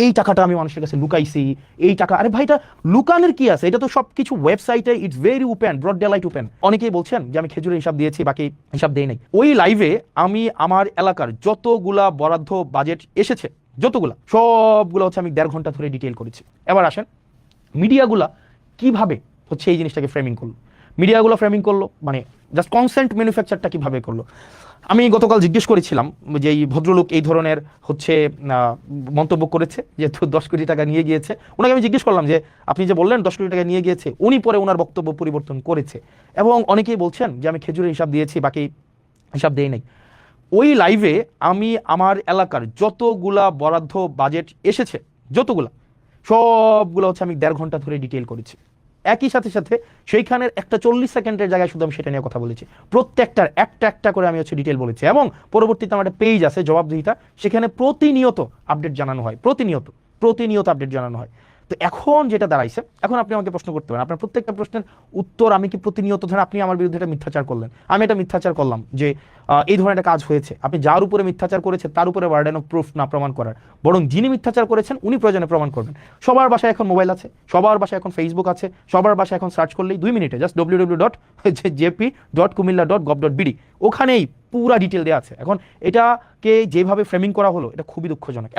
এই টাকাটা আমি মানুষের কাছে লুকাইছি, এই টাকা, আরে ভাই এটা লুকানোর কি আছে? এটা তো সবকিছু ওয়েবসাইটে, it's very open, broad daylight open. অনেকেই বলছেন যে আমি খেজুরের হিসাব দিয়েছি, বাকি হিসাব দেই নাই। ওই লাইভে আমি আমার এলাকার যতগুলা বরাদ্দ বাজেট এসেছে, যতগুলা, সবগুলো হচ্ছে আমি 1.5 ঘন্টা ধরে ডিটেইল করেছি। এবার আসেন মিডিয়াগুলা কিভাবে হচ্ছে এই জিনিসটাকে ফ্রেমিং করলো। মিডিয়াগুলো ফ্রেমিং করলো মানে জাস্ট কনসেন্ট ম্যানুফ্যাকচারটা কিভাবে করলো। আমি গতকাল জিজ্ঞেস করেছিলাম যে এই ভদ্রলোক এই ধরনের হচ্ছে মন্তব্য করেছে, যেহেতু 10 কোটি টাকা নিয়ে গিয়েছে, ওনাকে আমি জিজ্ঞেস করলাম যে আপনি যে বললেন 10 কোটি টাকা নিয়ে গিয়েছে, উনি পরে ওনার বক্তব্য পরিবর্তন করেছে এবং অনেকেই বলছেন যে আমি খেজুরের হিসাব দিয়েছি, বাকি হিসাব দেই নাই। ওই লাইভে আমি আমার এলাকার যতগুলা বরাদ্দ বাজেট এসেছে, যতগুলা, সবগুলো হচ্ছে আমি 1.5 ঘন্টা ধরে ডিটেইল করেছি। একই সাথে সাথে সেইখানের একটা 40 সেকেন্ডের জায়গায় শুধু আমি সেটা নিয়ে কথা বলেছি। প্রত্যেকটার একটা একটা করে আমি হচ্ছে ডিটেল বলেছি এবং পরবর্তীতে আমার একটা পেজ আছে জবাবদিহিতা, সেখানে প্রতিনিয়ত আপডেট জানানো হয়, প্রতিনিয়ত প্রতিনিয়ত আপডেট জানানো হয়। তো এখন যেটা দাঁড়াইছে, এখন আপনি আমাকে প্রশ্ন করতে পারেন, আপনার প্রত্যেকটা প্রশ্নের উত্তর আমি কি প্রতিনিয়ত, ধরেন আপনি আমার বিরুদ্ধে একটা মিথ্যাচার করলেন, আমি একটা মিথ্যাচার করলাম যে এই ধরনের একটা কাজ হয়েছে, আপনি যার উপরে মিথ্যাচার করেছে তার উপরে বার্ডেন অফ প্রুফ না প্রমাণ করার, বরং যিনি মিথ্যাচার করেছেন উনি প্রয়োজনে প্রমাণ করবেন। সবার বাসায় এখন মোবাইল আছে, সবার বাসায় এখন ফেসবুক আছে, সবার বাসায় এখন সার্চ করলেই 2 মিনিটে জাস্ট www.jp.kumilla.gov.bd, ওখানেই পুরা ডিটেল দেওয়া আছে। এখন এটাকে যেভাবে ফ্রেমিং করা হলো এটা খুবই দুঃখজনক।